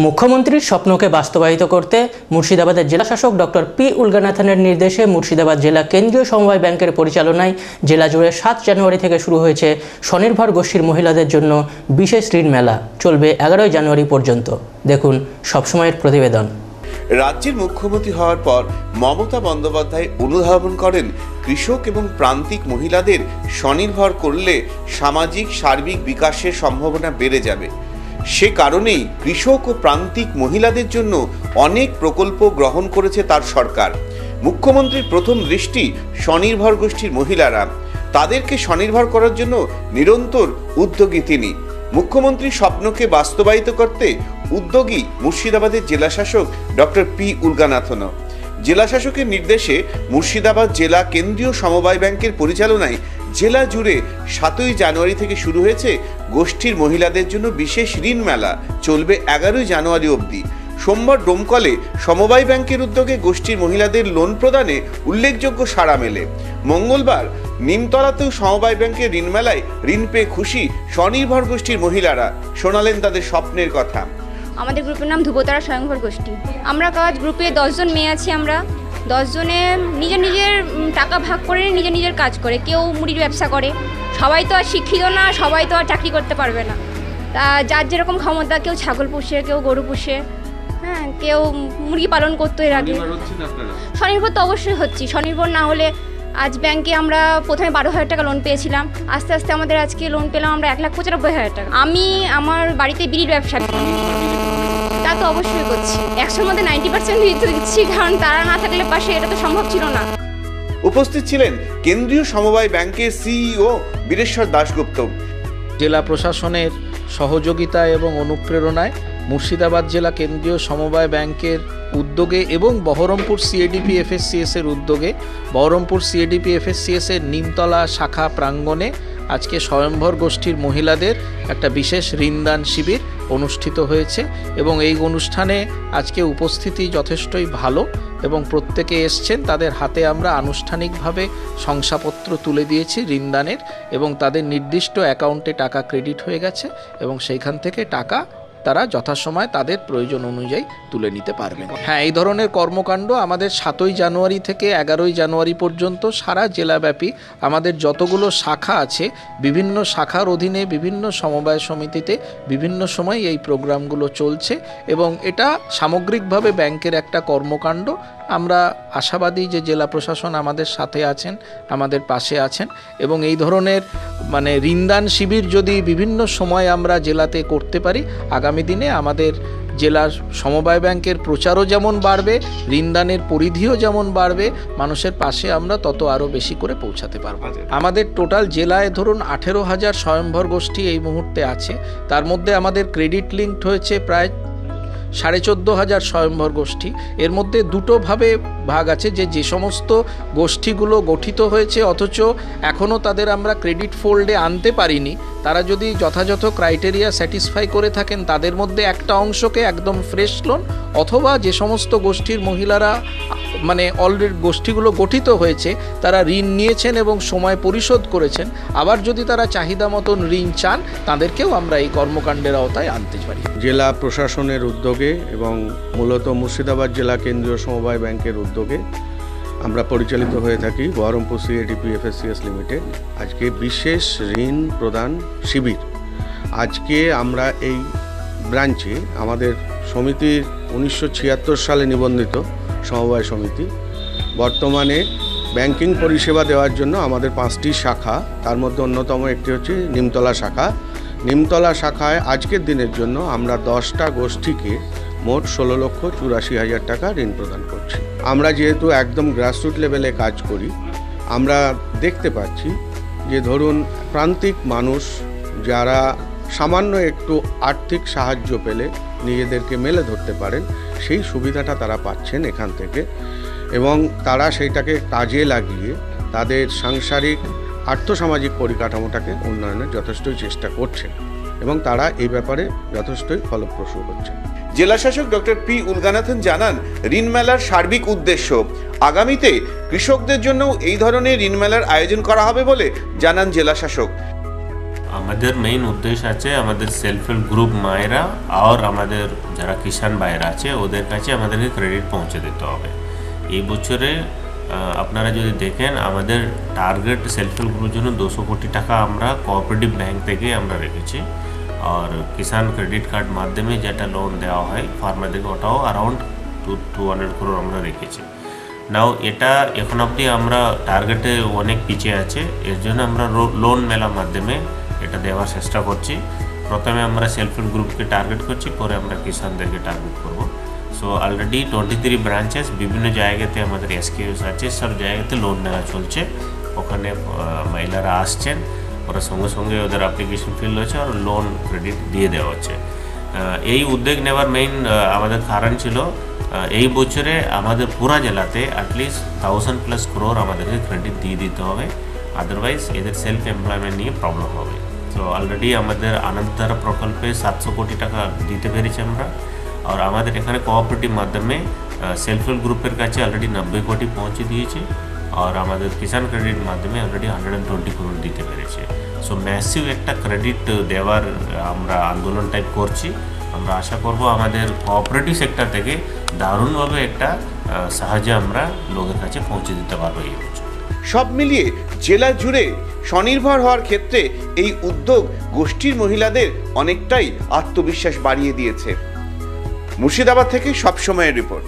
মুখ্যমন্ত্রীর স্বপ্নকে বাস্তবায়িত করতে মুর্শিদাবাদের জেলাশাসক ডক্টর পি উলগানাথনের নির্দেশে মুর্শিদাবাদ জেলা কেন্দ্রীয় সমবায় ব্যাংকের পরিচালনায় জেলা জুড়ে 7 জানুয়ারি থেকে শুরু হয়েছে স্বনির্ভর গোষ্ঠীর মহিলাদের জন্য বিশেষ ঋণ মেলা। চলবে 11 জানুয়ারি পর্যন্ত। দেখুন সবসময়ের প্রতিবেদন। রাজ্যের মুখ্যমন্ত্রী হওয়ার পর মমতা বন্দ্যোপাধ্যায় অনুধাবন করেন কৃষক এবং প্রান্তিক মহিলাদের স্বনির্ভর করলে সামাজিক সার্বিক বিকাশের সম্ভাবনা বেড়ে যাবে। সে কারণেই কৃষক ও প্রান্তিক মহিলাদের জন্য অনেক প্রকল্প গ্রহণ করেছে তার সরকার। মুখ্যমন্ত্রীর প্রথম দৃষ্টি স্বনির্ভর গোষ্ঠীর মহিলারা, তাদেরকে স্বনির্ভর করার জন্য নিরন্তর উদ্যোগী তিনি। মুখ্যমন্ত্রীর স্বপ্নকে বাস্তবায়িত করতে উদ্যোগী মুর্শিদাবাদের জেলাশাসক ডক্টর পি উলগানাথনও। জেলাশাসকের নির্দেশে মুর্শিদাবাদ জেলা কেন্দ্রীয় সমবায় ব্যাংকের পরিচালনায় জেলা জুড়ে 7 জানুয়ারি থেকে শুরু হয়েছে গোষ্ঠীর মহিলাদের জন্য বিশেষ ঋণ মেলা। চলবে 11 জানুয়ারি অবধি। সোমবার ডোমকলে সমবায় ব্যাংকের উদ্যোগে গোষ্ঠীর মহিলাদের লোন প্রদানে উল্লেখযোগ্য সাড়া মেলে। মঙ্গলবার নিমতলাতেও সমবায় ব্যাংকের ঋণ মেলায় ঋণ পেয়ে খুশি স্বনির্ভর গোষ্ঠীর মহিলারা। শোনালেন তাদের স্বপ্নের কথা। আমাদের গ্রুপের নাম ধ্রুবতারা স্বয়ংভর গোষ্ঠী। আমরা কাজ গ্রুপে 10 জন মেয়ে আছি। আমরা 10 জনে নিজের নিজের টাকা ভাগ করে নিজের নিজের কাজ করে। কেউ মুড়ির ব্যবসা করে, সবাই তো আর শিক্ষিত না, সবাই তো আর চাকরি করতে পারবে না। তা যার যেরকম ক্ষমতা, কেউ ছাগল পুষে, কেউ গরু পুষে, কেউ মুরগি পালন করতো। এর আগে স্বনির্ভর তো অবশ্যই হচ্ছি। স্বনির্ভর না হলে আজ ব্যাংকে আমরা প্রথমে 12,000 টাকা লোন পেয়েছিলাম, আস্তে আস্তে আমাদের আজকে লোন পেলাম আমরা 1,95,000 টাকা। আমি আমার বাড়িতে বিড়ির ব্যবসা, তা তো অবশ্যই করছি। 100-র মধ্যে 90% দিচ্ছি, কারণ তারা না থাকলে পাশে এটা তো সম্ভব ছিল না। উপস্থিত ছিলেন কেন্দ্রীয় সমবায় ব্যাংকের সিইও বীরেশ্বর দাশগুপ্ত। জেলা প্রশাসনের সহযোগিতা এবং অনুপ্রেরণায় মুর্শিদাবাদ জেলা কেন্দ্রীয় সমবায় ব্যাংকের উদ্যোগে এবং বহরমপুর সিএডিপি এফএসসিএস এর উদ্যোগে বহরমপুর সিএডিপি এফএসসিএস এর নিমতলা শাখা প্রাঙ্গণে আজকে স্বয়ম্ভর গোষ্ঠীর মহিলাদের একটা বিশেষ ঋণদান শিবির অনুষ্ঠিত হয়েছে এবং এই অনুষ্ঠানে আজকে উপস্থিতি যথেষ্টই ভালো এবং প্রত্যেকে এসছেন। তাদের হাতে আমরা আনুষ্ঠানিকভাবে শংসাপত্র তুলে দিয়েছি ঋণদানের এবং তাদের নির্দিষ্ট অ্যাকাউন্টে টাকা ক্রেডিট হয়ে গেছে এবং সেইখান থেকে টাকা তারা যথাসময় তাদের প্রয়োজন অনুযায়ী তুলে নিতে পারবেন। এই ধরনের কর্মকাণ্ড আমাদের 7 জানুয়ারি থেকে 11 জানুয়ারি পর্যন্ত সারা জেলাব্যাপী আমাদের যতগুলো শাখা আছে, বিভিন্ন শাখার অধীনে বিভিন্ন সমবায় সমিতিতে বিভিন্ন সময় এই প্রোগ্রামগুলো চলছে এবং এটা সামগ্রিকভাবে ব্যাংকের একটা কর্মকাণ্ড। আমরা আশাবাদী যে জেলা প্রশাসন আমাদের সাথে আছেন, আমাদের পাশে আছেন এবং এই ধরনের ঋণদান শিবির যদি বিভিন্ন সময় আমরা জেলাতে করতে পারি, আগামী দিনে আমাদের জেলার সমবায় ব্যাংকের প্রচারও যেমন বাড়বে, ঋণদানের পরিধিও যেমন বাড়বে, মানুষের পাশে আমরা তত আরও বেশি করে পৌঁছাতে পারব। আমাদের টোটাল জেলায় ধরুন 18,000 স্বয়ম্ভর গোষ্ঠী এই মুহূর্তে আছে। তার মধ্যে আমাদের ক্রেডিট লিঙ্কড হয়েছে প্রায় 14,500 স্বয়ম্ভর গোষ্ঠী। এর মধ্যে দুটো ভাগ আছে, যে সমস্ত গোষ্ঠীগুলো গঠিত হয়েছে অথচ এখনও তাদের আমরা ক্রেডিট ফোল্ডে আনতে পারিনি, তারা যদি যথাযথ ক্রাইটেরিয়া স্যাটিসফাই করে থাকেন তাদের মধ্যে একটা অংশকে একদম ফ্রেশ লোন, অথবা যে সমস্ত গোষ্ঠীর মহিলারা অলরেডি গোষ্ঠীগুলো গঠিত হয়েছে তারা ঋণ নিয়েছেন এবং সময় পরিশোধ করেছেন, আবার যদি তারা চাহিদা মতন ঋণ চান তাদেরকেও আমরা এই কর্মকাণ্ডের আওতায় আনতে পারি। জেলা প্রশাসনের উদ্যোগে এবং মূলত মুর্শিদাবাদ জেলা কেন্দ্রীয় সমবায় ব্যাংকের উদ্যোগে আমরা পরিচালিত হয়ে থাকি বহরমপুর সিএডিপি এফএসসিএস লিমিটেড আজকে বিশেষ ঋণ প্রদান শিবির। আজকে আমরা এই ব্রাঞ্চে আমাদের সমিতির 1976 সালে নিবন্ধিত সমবায় সমিতি, বর্তমানে ব্যাংকিং পরিষেবা দেওয়ার জন্য আমাদের 5টি শাখা, তার মধ্যে অন্যতম একটি হচ্ছে নিমতলা শাখা। নিমতলা শাখায় আজকের দিনের জন্য আমরা 10টা গোষ্ঠীকে মোট 16,84,000 টাকা ঋণ প্রদান করছি। আমরা যেহেতু একদম গ্রাসরুট লেভেলে কাজ করি, আমরা দেখতে পাচ্ছি যে ধরুন প্রান্তিক মানুষ যারা সামান্য একটু আর্থিক সাহায্য পেলে নিজেদেরকে মেলে ধরতে পারেন, সেই সুবিধাটা তারা পাচ্ছেন এখান থেকে এবং তারা সেইটাকে কাজে লাগিয়ে তাদের সাংসারিক আর্থসামাজিক পরিকাঠামোটাকে উন্নয়নের যথেষ্টই চেষ্টা করছেন এবং তারা এই ব্যাপারে যথেষ্টই ফলপ্রসূ হচ্ছেন। জেলাশাসক ডক্টর পি উলগানাথন জানান, ঋণ মেলার সার্বিক উদ্দেশ্য আগামীতে কৃষকদের জন্য এই ধরনের ঋণ মেলার আয়োজন করা হবে বলে জানান জেলাশাসক। আমাদের মেইন উদ্দেশ্য আছে আমাদের সেলফ হেল্প গ্রুপ মায়েরা আর আমাদের যারা কিষাণ ভাইরা আছে ওদের কাছে আমাদেরকে ক্রেডিট পৌঁছে দিতে হবে। এই বছরে আপনারা যদি দেখেন আমাদের টার্গেট সেলফ হেল্প গ্রুপের জন্য 200 কোটি টাকা আমরা কোঅপারেটিভ ব্যাংক থেকে আমরা রেখেছি, আর কিষাণ ক্রেডিট কার্ড মাধ্যমে যেটা লোন দেওয়া হয় ফার্মারদেরকে ওটাও অ্যারাউন্ড 200 crore আমরা রেখেছি। নাও এটা এখন অবধি আমরা টার্গেটে অনেক পিছিয়ে আছে, এর জন্য আমরা লোন মেলার মাধ্যমে এটা দেওয়ার চেষ্টা করছি। প্রথমে আমরা সেলফ হেল্প গ্রুপকে টার্গেট করছি, পরে আমরা কিষাণদেরকে টার্গেট করব। সো অলরেডি 23 ব্রাঞ্চেস বিভিন্ন জায়গাতে আমাদের এসকিউস আছে, সব জায়গাতে লোন মেলা চলছে। ওখানে মহিলারা আসছেন, ওরা সঙ্গে সঙ্গে ওদের অ্যাপ্লিকেশন ফিল হচ্ছে আর লোন ক্রেডিট দিয়ে দেওয়া হচ্ছে। এই উদ্যোগ নেওয়ার মেইন আমাদের কারণ ছিল এই বছরে আমাদের পুরা জেলাতে অ্যাটলিস্ট 1000+ crore আমাদেরকে ক্রেডিট দিয়ে দিতে হবে, আদারওয়াইজ এদের সেলফ এমপ্লয়মেন্ট নিয়ে প্রবলেম হবে। তো অলরেডি আমাদের আনন্দধারা প্রকল্পে 700 কোটি টাকা দিতে পেরেছি আমরা, আর আমাদের এখানে কোঅপারেটিভ মাধ্যমে সেলফ হেল্প গ্রুপের কাছে অলরেডি 90 কোটি পৌঁছে দিয়েছে, আর আমাদের কিষাণ ক্রেডিট মাধ্যমে অলরেডি 120 crore দিতে পেরেছে। সো ম্যাসিভ একটা ক্রেডিট দেওয়ার আমরা আন্দোলন টাইপ করছি। আমরা আশা করব আমাদের কোঅপারেটিভ সেক্টর থেকে দারুণভাবে একটা সাহায্য আমরা লোকের কাছে পৌঁছে দিতে পারবো এই বছর। সব মিলিয়ে জেলা জুড়ে স্বনির্ভর হওয়ার ক্ষেত্রে এই উদ্যোগ গোষ্ঠীর মহিলাদের অনেকটাই আত্মবিশ্বাস বাড়িয়ে দিয়েছে। মুর্শিদাবাদ থেকে সবসময়ের রিপোর্ট।